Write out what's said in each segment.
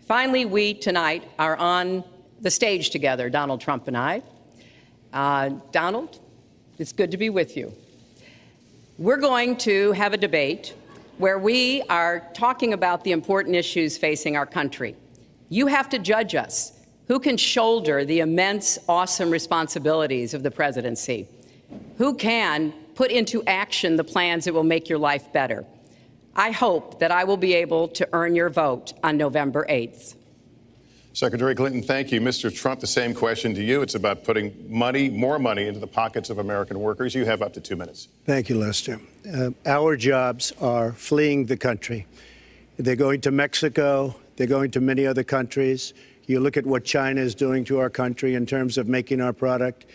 Finally, we tonight are on the stage together, Donald Trump and I. Donald, it's good to be with you. We're going to have a debate where we are talking about the important issues facing our country. You have to judge us. Who can shoulder the immense, awesome responsibilities of the presidency? Who can put into action the plans that will make your life better? I hope that I will be able to earn your vote on November 8th. Secretary Clinton, thank you. Mr. Trump, the same question to you. It's about putting money, more money, into the pockets of American workers. You have up to 2 minutes. Thank you, Lester. Our jobs are fleeing the country. They're going to Mexico. They're going to many other countries. You look at what China is doing to our country in terms of making our product.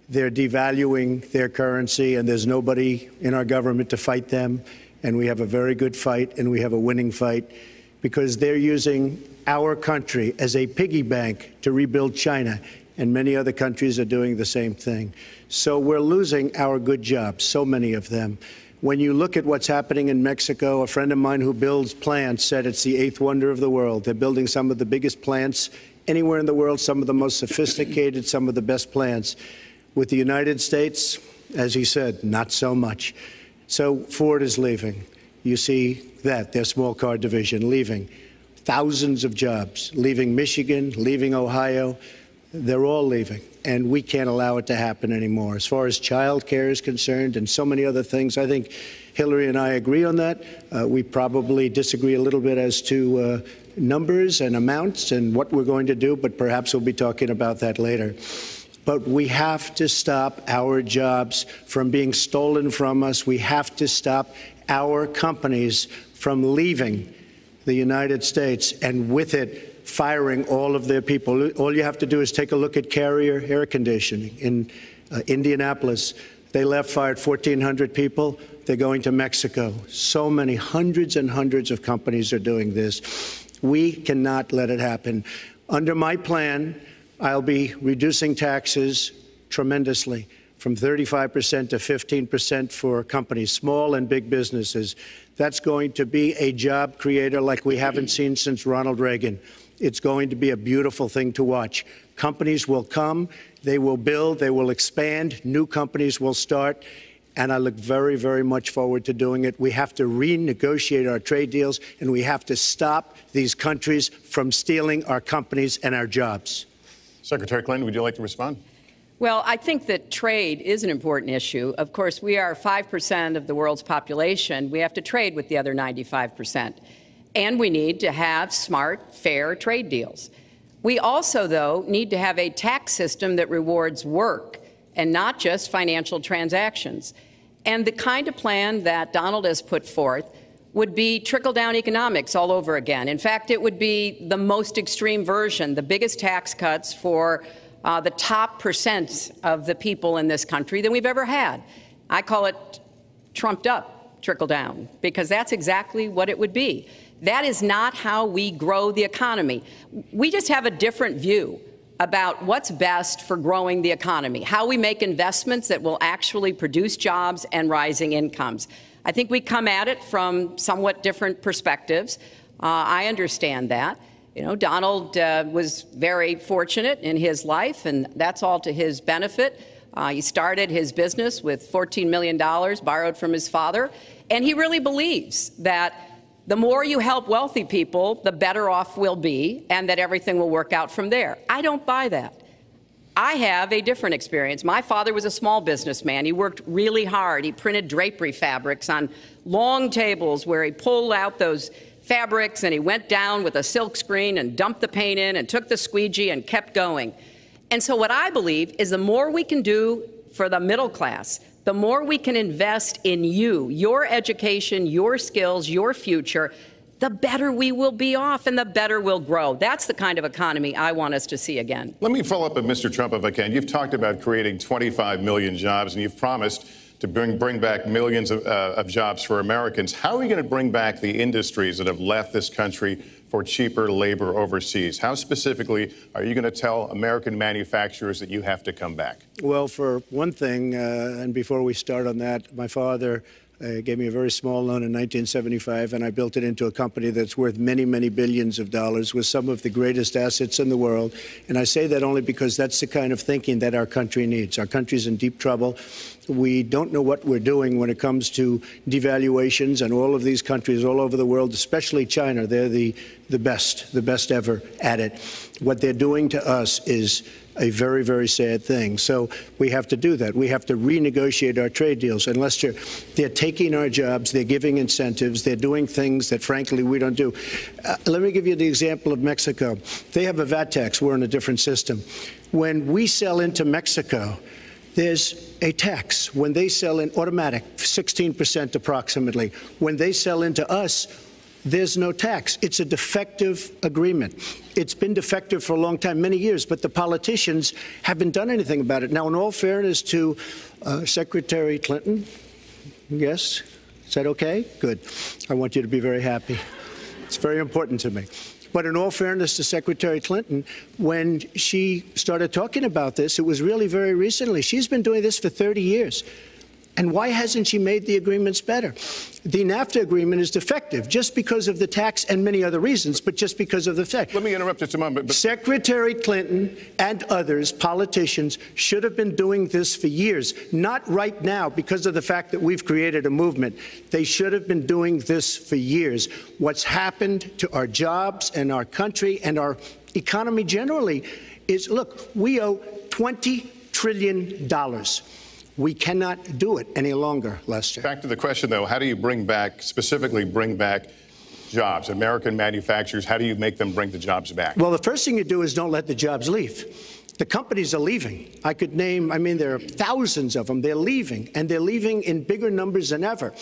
They're devaluing their currency, and there's nobody in our government to fight them. And we have a very good fight, and we have a winning fight, because they're using our country as a piggy bank to rebuild China, and many other countries are doing the same thing. So we're losing our good jobs, so many of them. When you look at what's happening in Mexico, a friend of mine who builds plants said it's the eighth wonder of the world. They're building some of the biggest plants anywhere in the world, some of the most sophisticated, some of the best plants. With the United States, as he said, not so much. So Ford is leaving. You see that, their small car division leaving. Thousands of jobs, leaving Michigan, leaving Ohio. They're all leaving, and we can't allow it to happen anymore. As far as child care is concerned and so many other things, I think Hillary and I agree on that. We probably disagree a little bit as to numbers and amounts and what we're going to do, but perhaps we'll be talking about that later. But we have to stop our jobs from being stolen from us. We have to stop our companies from leaving the United States, and with it, firing all of their people. All you have to do is take a look at Carrier Air Conditioning in Indianapolis. They fired 1,400 people. They're going to Mexico. So many, hundreds and hundreds of companies are doing this. We cannot let it happen. Under my plan, I'll be reducing taxes tremendously, from 35% to 15% for companies, small and big businesses. That's going to be a job creator like we haven't seen since Ronald Reagan. It's going to be a beautiful thing to watch. Companies will come, they will build, they will expand, new companies will start, and I look very, very much forward to doing it. We have to renegotiate our trade deals, and we have to stop these countries from stealing our companies and our jobs. Secretary Clinton, would you like to respond? Well, I think that trade is an important issue. Of course, we are 5% of the world's population. We have to trade with the other 95%. And we need to have smart, fair trade deals. We also, though, need to have a tax system that rewards work and not just financial transactions. And the kind of plan that Donald has put forth would be trickle-down economics all over again. In fact, it would be the most extreme version, the biggest tax cuts for the top percent of the people in this country than we've ever had. I call it trumped up trickle down, because that's exactly what it would be. That is not how we grow the economy. We just have a different view about what's best for growing the economy, how we make investments that will actually produce jobs and rising incomes. I think we come at it from somewhat different perspectives. I understand that. You know, Donald was very fortunate in his life, and that's all to his benefit. He started his business with $14 million borrowed from his father, and he really believes that the more you help wealthy people, the better off we'll be, and that everything will work out from there. I don't buy that. I have a different experience. My father was a small businessman. He worked really hard. He printed drapery fabrics on long tables where he pulled out those fabrics, and he went down with a silk screen and dumped the paint in and took the squeegee and kept going. And so what I believe is the more we can do for the middle class, the more we can invest in you, your education, your skills, your future, the better we will be off and the better we'll grow. That's the kind of economy I want us to see again. Let me follow up with Mr. Trump, if I can. You've talked about creating 25 million jobs, and you've promised to bring back millions of jobs for Americans. How are we going to bring back the industries that have left this country for cheaper labor overseas? How specifically are you going to tell American manufacturers that you have to come back? Well, for one thing, and before we start on that, my father Gave me a very small loan in 1975, and I built it into a company that's worth many, many billions of dollars with some of the greatest assets in the world. And I say that only because that's the kind of thinking that our country needs. Our country's in deep trouble. We don't know what we're doing when it comes to devaluations, and all of these countries all over the world, especially China, they're the best ever at it. What they're doing to us is a very, very sad thing. So we have to do that. We have to renegotiate our trade deals. And Lester, they're taking our jobs, they're giving incentives, they're doing things that, frankly, we don't do. Let me give you the example of Mexico. They have a VAT tax. We're in a different system. When we sell into Mexico, there's a tax. When they sell in automatic, 16% approximately. When they sell into us, there's no tax. It's a defective agreement. It's been defective for a long time, many years, but the politicians haven't done anything about it. Now, in all fairness to Secretary Clinton, yes, is that okay? Good. I want you to be very happy. It's very important to me. But in all fairness to Secretary Clinton, when she started talking about this, it was really very recently. She's been doing this for 30 years. And why hasn't she made the agreements better? The NAFTA agreement is defective just because of the tax and many other reasons, but just because of the fact. Let me interrupt just a moment. But Secretary Clinton and others, politicians, should have been doing this for years, not right now because of the fact that we've created a movement. They should have been doing this for years. What's happened to our jobs and our country and our economy generally is, look, we owe $20 trillion. We cannot do it any longer, Lester. Back to the question, though, how do you specifically bring back jobs? American manufacturers, how do you make them bring the jobs back? Well, the first thing you do is don't let the jobs leave. The companies are leaving. I could name, there are thousands of them. They're leaving, and they're leaving in bigger numbers than ever.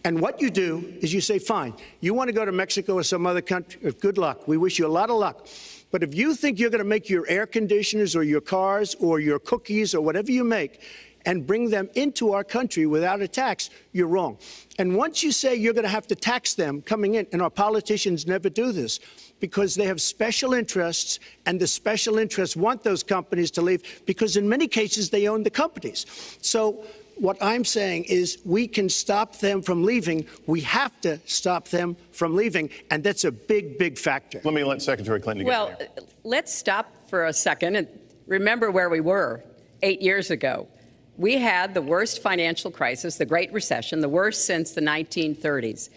And what you do is you say, fine, you want to go to Mexico or some other country, good luck. We wish you a lot of luck. But if you think you're going to make your air conditioners or your cars or your cookies or whatever you make and bring them into our country without a tax, you're wrong. And once you say you're going to have to tax them coming in, and our politicians never do this because they have special interests, and the special interests want those companies to leave because in many cases they own the companies. So what I'm saying is we can stop them from leaving. We have to stop them from leaving, and that's a big, big factor. Let me let Secretary Clinton get in there. Let's stop for a second and remember where we were 8 years ago. We had the worst financial crisis, the Great Recession, the worst since the 1930s.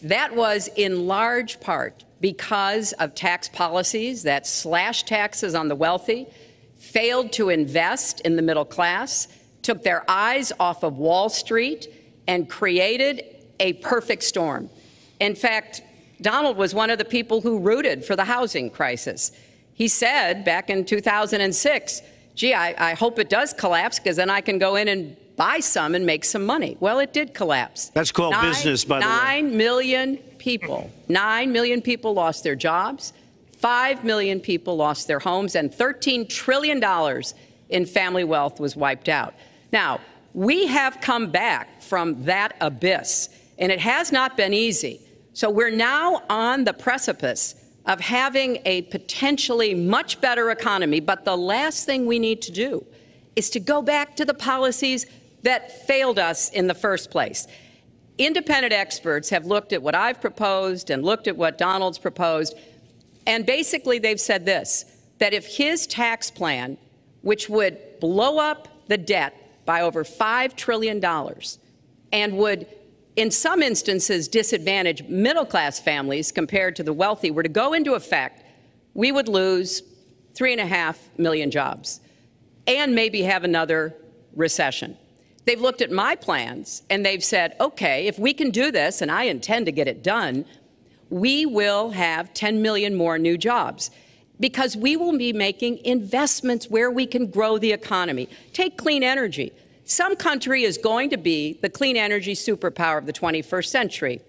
That was in large part because of tax policies that slashed taxes on the wealthy, failed to invest in the middle class, took their eyes off of Wall Street, and created a perfect storm. In fact, Donald was one of the people who rooted for the housing crisis. He said back in 2006, gee, I hope it does collapse because then I can go in and buy some and make some money. Well, it did collapse. That's called business, by the way. 9 million people lost their jobs. 5 million people lost their homes, and $13 trillion in family wealth was wiped out. Now, we have come back from that abyss, and it has not been easy. So we're now on the precipice of having a potentially much better economy. But the last thing we need to do is to go back to the policies that failed us in the first place. Independent experts have looked at what I've proposed and looked at what Donald's proposed, and basically they've said this, that if his tax plan, which would blow up the debt by over $5 trillion and would in some instances disadvantage middle-class families compared to the wealthy, were to go into effect, we would lose 3.5 million jobs and maybe have another recession. They've looked at my plans and they've said, okay, if we can do this, and I intend to get it done, we will have 10 million more new jobs because we will be making investments where we can grow the economy. Take clean energy. Some country is going to be the clean energy superpower of the 21st century.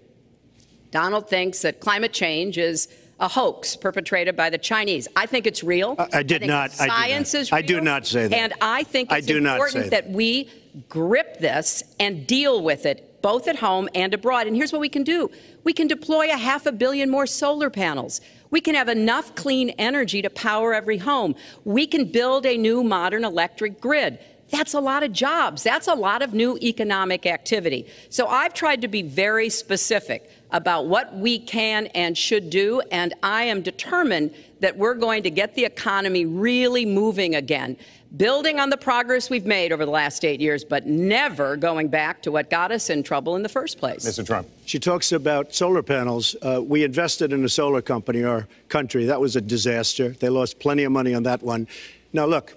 Donald thinks that climate change is a hoax perpetrated by the Chinese. I think it's real. I did not. Science is real. I do not say that. And I think it's important that we grip this and deal with it, both at home and abroad. And here's what we can do. We can deploy 500 million more solar panels. We can have enough clean energy to power every home. We can build a new modern electric grid. That's a lot of jobs. That's a lot of new economic activity. So I've tried to be very specific about what we can and should do, and I am determined that we're going to get the economy really moving again, building on the progress we've made over the last 8 years, but never going back to what got us in trouble in the first place. Mr. Trump. She talks about solar panels. We invested in a solar company, our country. That was a disaster. They lost plenty of money on that one. Now, look,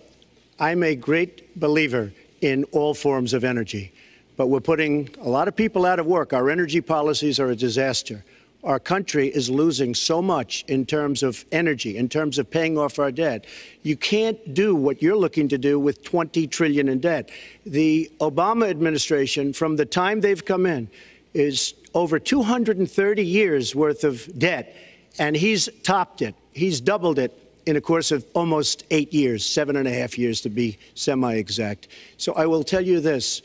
I'm a great believer in all forms of energy, but we're putting a lot of people out of work. Our energy policies are a disaster. Our country is losing so much in terms of energy, in terms of paying off our debt. You can't do what you're looking to do with $20 trillion in debt. The Obama administration, from the time they've come in, is over 230 years worth of debt, and he's topped it. He's doubled it in a course of almost 8 years, 7.5 years to be semi-exact. So I will tell you this.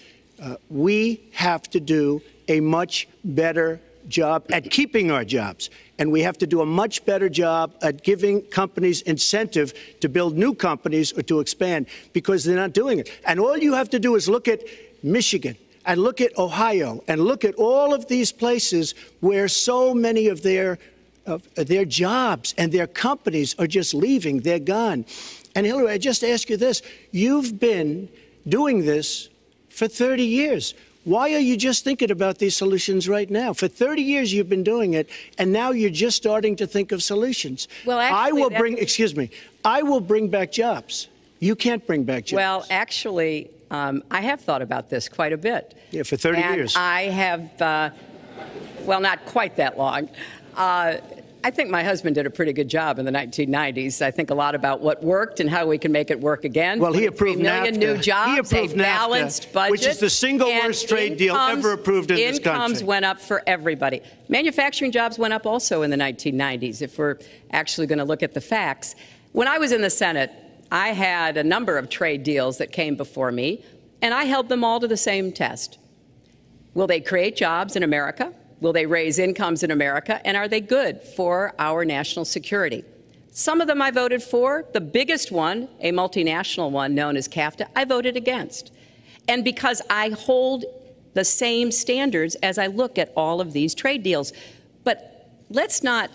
We have to do a much better job at keeping our jobs, and we have to do a much better job at giving companies incentive to build new companies or to expand, because they're not doing it. And all you have to do is look at Michigan and look at Ohio and look at all of these places where so many of their jobs and their companies are just leaving. They're gone. And Hillary, I just ask you this. You've been doing this for 30 years. Why are you just thinking about these solutions right now? For 30 years you've been doing it, and now you're just starting to think of solutions. Well, actually, I will bring back jobs. You can't bring back jobs. Well, actually, I have thought about this quite a bit. Yeah, for 30 years. I have, well, not quite that long. I think my husband did a pretty good job in the 1990s. I think a lot about what worked and how we can make it work again. Well, he approved 3 million NAFTA. New jobs, he approved a balanced NAFTA, budget, which is the single worst trade deal ever approved in this country. Incomes went up for everybody. Manufacturing jobs went up also in the 1990s, if we're actually going to look at the facts. When I was in the Senate, I had a number of trade deals that came before me, and I held them all to the same test. Will they create jobs in America? Will they raise incomes in America? And are they good for our national security? Some of them I voted for. The biggest one, a multinational one known as CAFTA, I voted against. And because I hold the same standards as I look at all of these trade deals. But let's not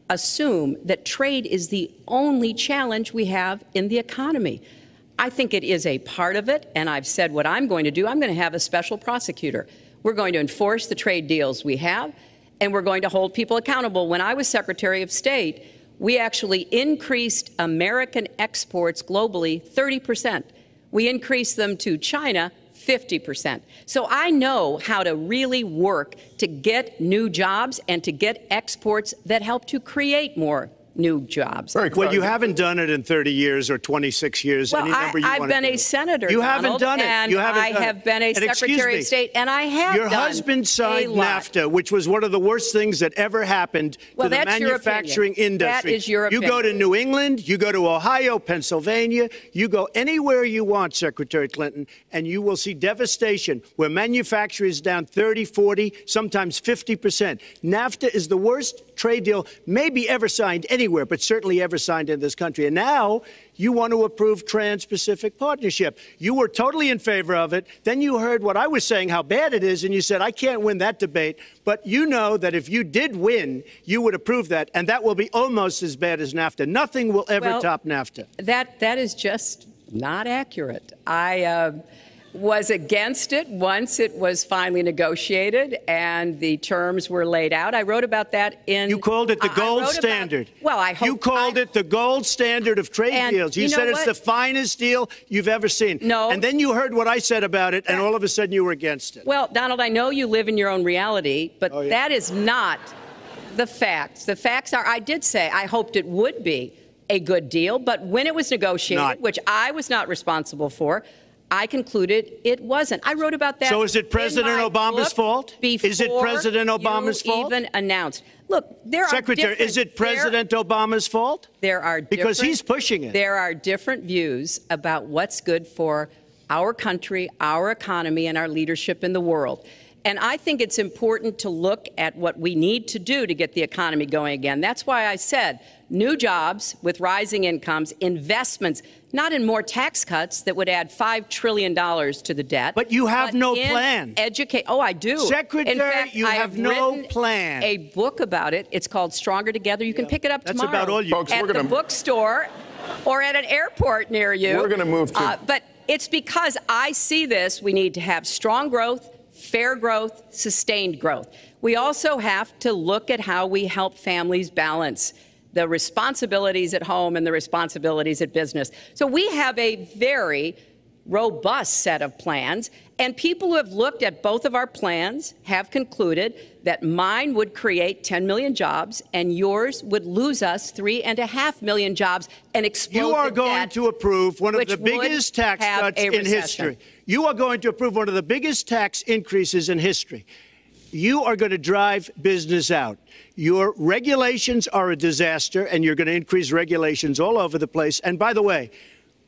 assume that trade is the only challenge we have in the economy. I think it is a part of it, and I've said what I'm going to do. I'm going to have a special prosecutor. We're going to enforce the trade deals we have, and we're going to hold people accountable. When I was Secretary of State, we actually increased American exports globally 30%. We increased them to China 50%. So I know how to really work to get new jobs and to get exports that help to create more new jobs. Well, you haven't done it in 30 years or 26 years. Well, I've been a senator, You Donald, haven't done it. And you haven't I done have it. been a And Secretary of State, and I have Your done husband signed a lot. NAFTA, which was one of the worst things that ever happened to the manufacturing industry. That is your opinion. You go to New England, you go to Ohio, Pennsylvania, you go anywhere you want, Secretary Clinton, and you will see devastation where manufacturing is down 30, 40, sometimes 50%. NAFTA is the worst trade deal maybe ever signed anywhere, but certainly ever signed in this country. And now you want to approve Trans-Pacific Partnership. You were totally in favor of it. Then you heard what I was saying, how bad it is, and you said, I can't win that debate. But you know that if you did win, you would approve that, and that will be almost as bad as NAFTA. Nothing will ever top NAFTA. That is just not accurate. I was against it once it was finally negotiated and the terms were laid out. I wrote about that in... You called it the gold standard. Well, I hope... You called it the gold standard of trade deals. You said it's the finest deal you've ever seen. No. And then you heard what I said about it, and all of a sudden you were against it. Well, Donald, I know you live in your own reality, but that is not the facts. The facts are, I did say I hoped it would be a good deal, but when it was negotiated, which I was not responsible for, I concluded it wasn't. I wrote about that. So is it President Obama's fault? Is it President Obama's fault? Even announced. Look, there are Secretary, is it President Obama's fault? There are because he's pushing it. There are different views about what's good for our country, our economy, and our leadership in the world. And I think it's important to look at what we need to do to get the economy going again. That's why I said new jobs with rising incomes, investments, not in more tax cuts that would add $5 trillion to the debt. But you have no plan. Oh, I do. Secretary, in fact, you have no plan. A book about it. It's called Stronger Together. You can pick it up tomorrow. That's about all you. Folks, at the bookstore or at an airport near you. We're going to move to. But it's because I see this. We need to have strong growth, fair growth, sustained growth. We also have to look at how we help families balance the responsibilities at home and the responsibilities at business. So we have a very robust set of plans, and people who have looked at both of our plans have concluded that mine would create 10 million jobs and yours would lose us 3.5 million jobs and explode You are the going debt, to approve one of the which biggest would tax have cuts a in recession. history. You are going to approve one of the biggest tax increases in history. You are going to drive business out. Your regulations are a disaster, and you're going to increase regulations all over the place. And by the way,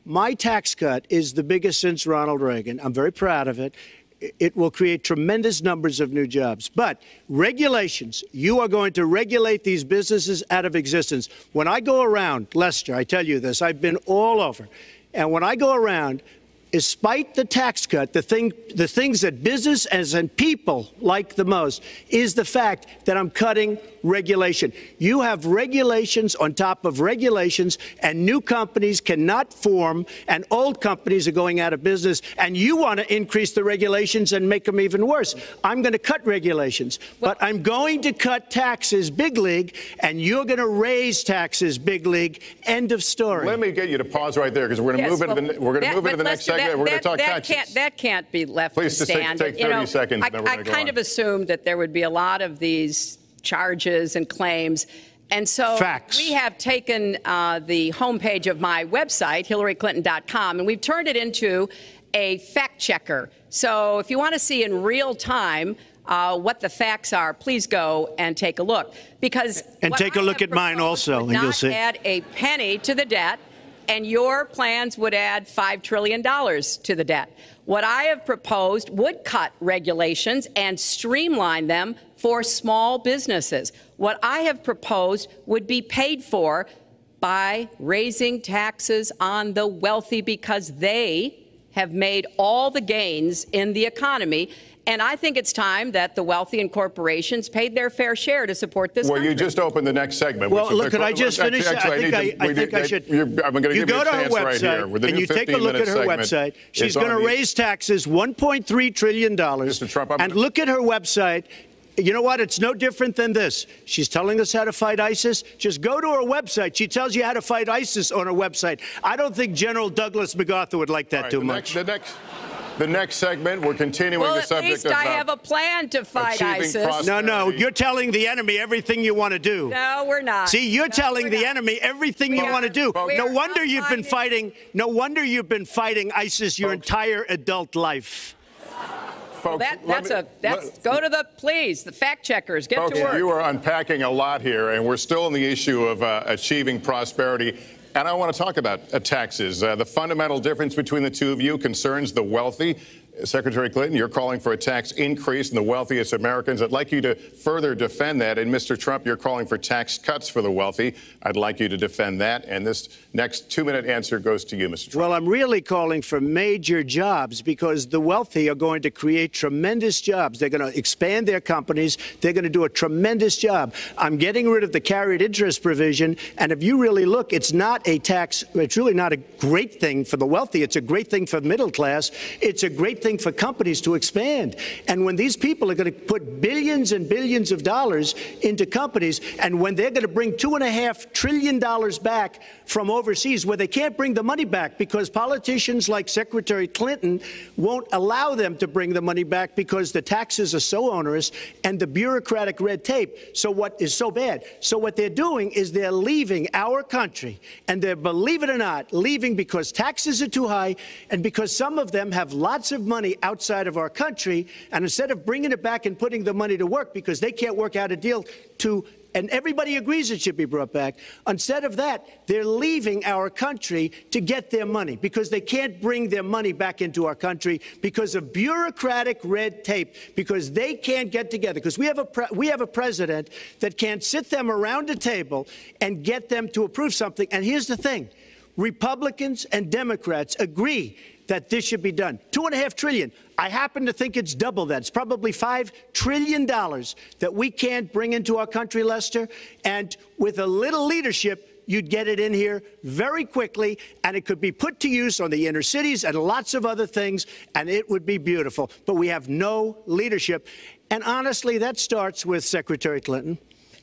my tax cut is the biggest since Ronald Reagan. I'm very proud of it. It will create tremendous numbers of new jobs. But regulations, you are going to regulate these businesses out of existence. When I go around, Lester, I tell you this, I've been all over. And when I go around, despite the tax cut, the things that business and people like the most is the fact that I'm cutting regulation. You have regulations on top of regulations, and new companies cannot form, and old companies are going out of business, and you want to increase the regulations and make them even worse. I'm going to cut regulations, but I'm going to cut taxes big league, and you're going to raise taxes big league. End of story. Let me get you to pause right there, because we're going to move into the next segment. We're going to talk taxes. That can't be left Please, to stand. Take 30 seconds, and then we're going to go on. I kind of assumed that there would be a lot of these charges and claims. And so we have taken the homepage of my website, HillaryClinton.com, and we've turned it into a fact checker. So if you want to see in real time what the facts are, please go and take a look. And take a look at mine also, and you'll see. Not add a penny to the debt, and your plans would add $5 trillion to the debt. What I have proposed would cut regulations and streamline them for small businesses. What I have proposed would be paid for by raising taxes on the wealthy, because they have made all the gains in the economy. And I think it's time that the wealthy and corporations paid their fair share to support this country. You just opened the next segment. Well, look, could I just finish? Actually, I think I should. I'm going to give you a chance right here. And you take a look at her website. She's going to raise taxes $1.3 trillion. Mr. Trump, and look at her website. You know what? It's no different than this. She's telling us how to fight ISIS. Just go to her website. She tells you how to fight ISIS on her website. I don't think General Douglas MacArthur would like that too much. The next segment, we're continuing the subject of... Well, at least I have a plan to fight ISIS. No, you're telling the enemy everything you want to do. No, we're not. See, you're telling the enemy everything you want to do. No wonder you've been fighting ISIS your entire adult life. Folks, go to the fact checkers. Get to work. You are unpacking a lot here, and we're still on the issue of achieving prosperity. And I want to talk about taxes. The fundamental difference between the two of you concerns the wealthy. Secretary Clinton, you're calling for a tax increase in the wealthiest Americans. I'd like you to further defend that. And Mr. Trump, you're calling for tax cuts for the wealthy. I'd like you to defend that. And this next 2-minute answer goes to you, Mr. Trump. Well, I'm really calling for major jobs, because the wealthy are going to create tremendous jobs. They're going to expand their companies. They're going to do a tremendous job. I'm getting rid of the carried interest provision. And if you really look, it's not a tax. It's really not a great thing for the wealthy. It's a great thing for the middle class. It's a great thing for companies to expand. And when these people are going to put billions and billions of dollars into companies, and when they're going to bring $2.5 trillion back from overseas, where they can't bring the money back because politicians like Secretary Clinton won't allow them to bring the money back because the taxes are so onerous and the bureaucratic red tape. So what is so bad? So what they're doing is they're leaving our country, and they're, believe it or not, leaving because taxes are too high and because some of them have lots of money outside of our country, and instead of bringing it back and putting the money to work because they can't work out a deal to and everybody agrees it should be brought back. Instead of that, they're leaving our country to get their money because they can't bring their money back into our country because of bureaucratic red tape, because they can't get together, because we have a president that can't sit them around a table and get them to approve something. And here's the thing. Republicans and Democrats agree that this should be done. $2.5 trillion. I happen to think it's double that. It's probably $5 trillion that we can't bring into our country, Lester. And with a little leadership, you'd get it in here very quickly, and it could be put to use on the inner cities and lots of other things, and it would be beautiful. But we have no leadership. And honestly, that starts with Secretary Clinton.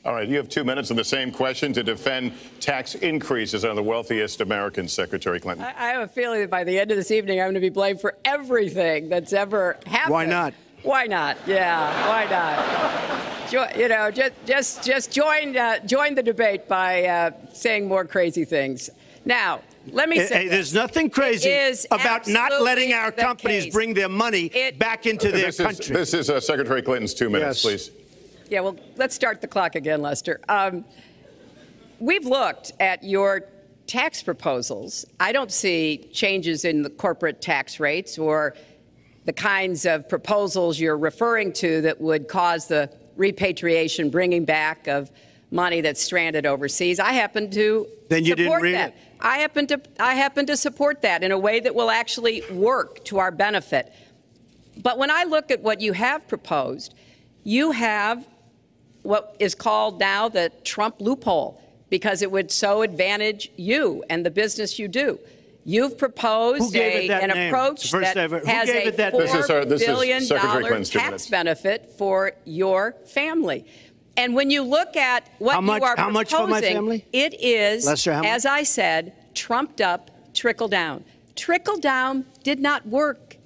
All right, you have 2 minutes on the same question to defend tax increases on the wealthiest Americans, Secretary Clinton. I have a feeling that by the end of this evening, I'm going to be blamed for everything that's ever happened. Why not? Why not? Yeah, why not? You know, just join the debate by saying more crazy things. Now, let me say there's nothing crazy about not letting our companies bring their money back into their country. This is Secretary Clinton's 2 minutes, please. Yeah, well, let's start the clock again, Lester. We've looked at your tax proposals. I don't see changes in the corporate tax rates or the kinds of proposals you're referring to that would cause the repatriation, bringing back of money that's stranded overseas. I happen to support that. I happen to support that in a way that will actually work to our benefit. But when I look at what you have proposed, you have what is called now the Trump loophole, because it would so advantage you and the business you do. You've proposed an approach that has a $4 billion tax benefit for your family. And when you look at what you are proposing, much for my family? It is, Lester, as I said, trumped up trickle down. Trickle down did not work.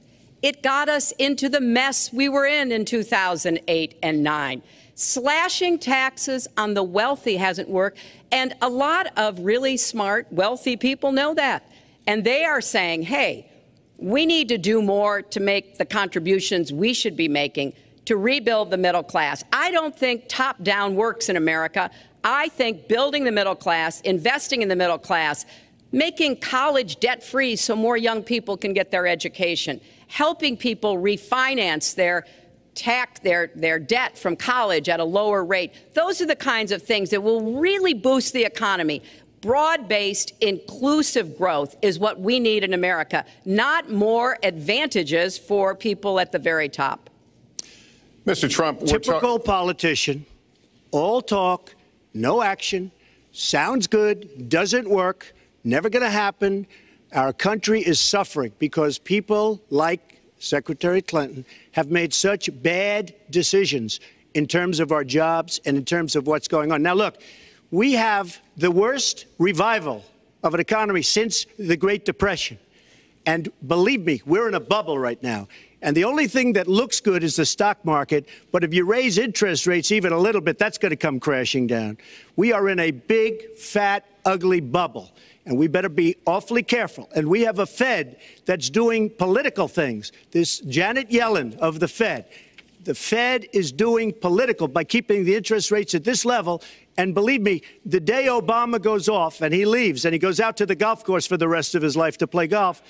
It got us into the mess we were in 2008 and 9. Slashing taxes on the wealthy hasn't worked, and a lot of really smart, wealthy people know that. And they are saying, hey, we need to do more to make the contributions we should be making to rebuild the middle class. I don't think top-down works in America. I think building the middle class, investing in the middle class, making college debt-free so more young people can get their education, helping people refinance their debt from college at a lower rate. Those are the kinds of things that will really boost the economy. Broad-based, inclusive growth is what we need in America, not more advantages for people at the very top. Mr. Trump, typical politician, all talk, no action, sounds good, doesn't work, never going to happen. Our country is suffering because people like Secretary Clinton have made such bad decisions in terms of our jobs and in terms of what's going on. Now, look, we have the worst revival of an economy since the Great Depression. And believe me, we're in a bubble right now. And the only thing that looks good is the stock market. But if you raise interest rates even a little bit, that's going to come crashing down. We are in a big, fat, ugly bubble. And we better be awfully careful. And we have a Fed that's doing political things. This Janet Yellen of the Fed is doing political by keeping the interest rates at this level. And believe me, the day Obama goes off and he leaves and he goes out to the golf course for the rest of his life to play golf,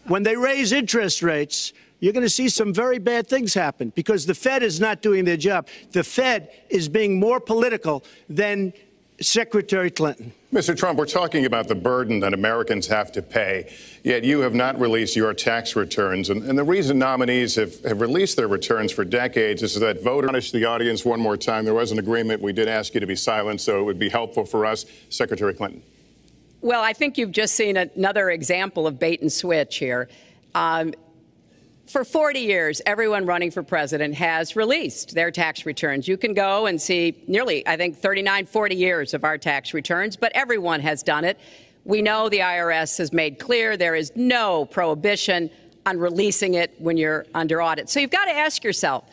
when they raise interest rates, you're going to see some very bad things happen because the Fed is not doing their job. The Fed is being more political than Secretary Clinton. Mr. Trump, we're talking about the burden that Americans have to pay, yet you have not released your tax returns. And the reason nominees have released their returns for decades is that voters punish the audience one more time. There was an agreement. We did ask you to be silent, so it would be helpful for us. Secretary Clinton. Well, I think you've just seen another example of bait and switch here. For 40 years, everyone running for president has released their tax returns. You can go and see nearly, I think, 39, 40 years of our tax returns, but everyone has done it. We know the IRS has made clear there is no prohibition on releasing it when you're under audit. So you've got to ask yourself,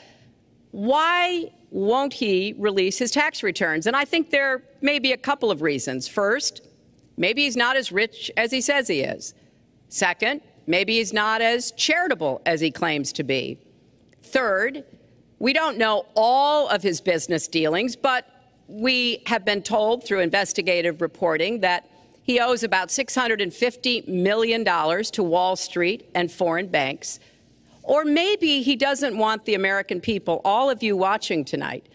why won't he release his tax returns? And I think there may be a couple of reasons. First, maybe he's not as rich as he says he is. Second, maybe he's not as charitable as he claims to be. Third, we don't know all of his business dealings, but we have been told through investigative reporting that he owes about $650 million to Wall Street and foreign banks. Or maybe he doesn't want the American people, all of you watching tonight,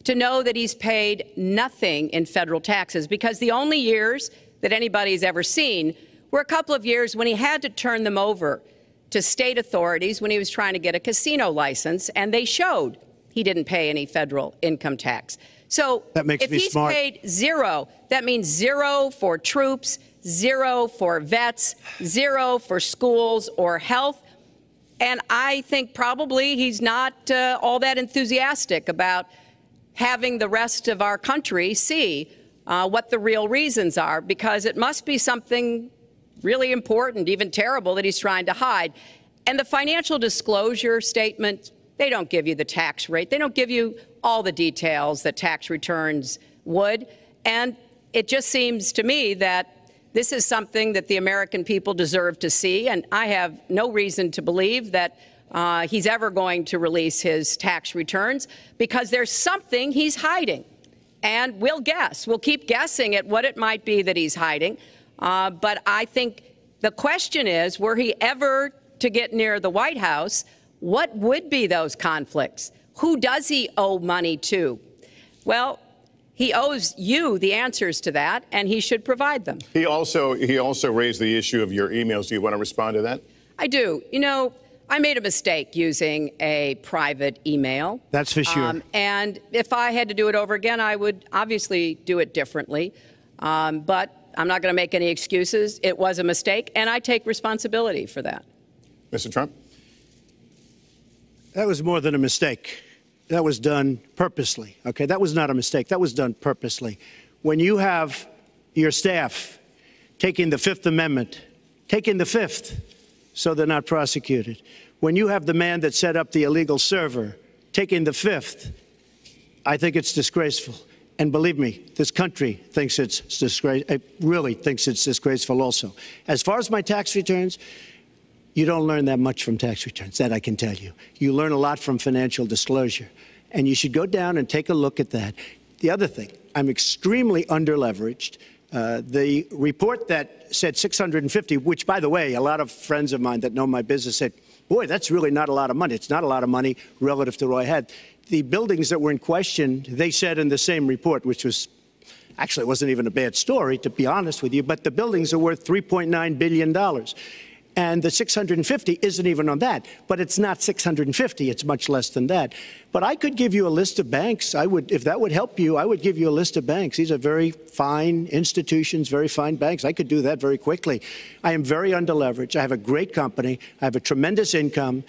to know that he's paid nothing in federal taxes, because the only years that anybody's ever seen were a couple of years when he had to turn them over to state authorities when he was trying to get a casino license, and they showed he didn't pay any federal income tax. So if he's paid zero, that means zero for troops, zero for vets, zero for schools or health. And I think probably he's not all that enthusiastic about having the rest of our country see what the real reasons are, because it must be something really important, even terrible, that he's trying to hide. And the financial disclosure statement, they don't give you the tax rate. They don't give you all the details that tax returns would. And it just seems to me that this is something that the American people deserve to see. And I have no reason to believe that he's ever going to release his tax returns, because there's something he's hiding. And we'll guess. We'll keep guessing at what it might be that he's hiding. But I think the question is, were he ever to get near the White House, what would be those conflicts? Who does he owe money to? Well, he owes you the answers to that, and he should provide them. He also raised the issue of your emails. Do you want to respond to that? I do. You know, I made a mistake using a private email. That's for sure. And if I had to do it over again, I would obviously do it differently. But I'm not going to make any excuses. It was a mistake, and I take responsibility for that. Mr. Trump? That was more than a mistake. That was done purposely, okay? That was not a mistake. That was done purposely. When you have your staff taking the Fifth Amendment, taking the Fifth, so they're not prosecuted. When you have the man that set up the illegal server taking the Fifth, I think it's disgraceful. And believe me, this country thinks it's disgraceful. It really thinks it's disgraceful also. As far as my tax returns, you don't learn that much from tax returns, that I can tell you. You learn a lot from financial disclosure. And you should go down and take a look at that. The other thing, I'm extremely underleveraged. The report that said 650, which, by the way, a lot of friends of mine that know my business said, boy, that's really not a lot of money. It's not a lot of money relative to what I had. The buildings that were in question, they said in the same report, which was actually, it wasn't even a bad story, to be honest with you, but the buildings are worth $3.9 billion. And the 650 isn't even on that. But it's not 650. It's much less than that. But I could give you a list of banks. I would, if that would help you, I would give you a list of banks. These are very fine institutions, very fine banks. I could do that very quickly. I am very underleveraged. I have a great company. I have a tremendous income.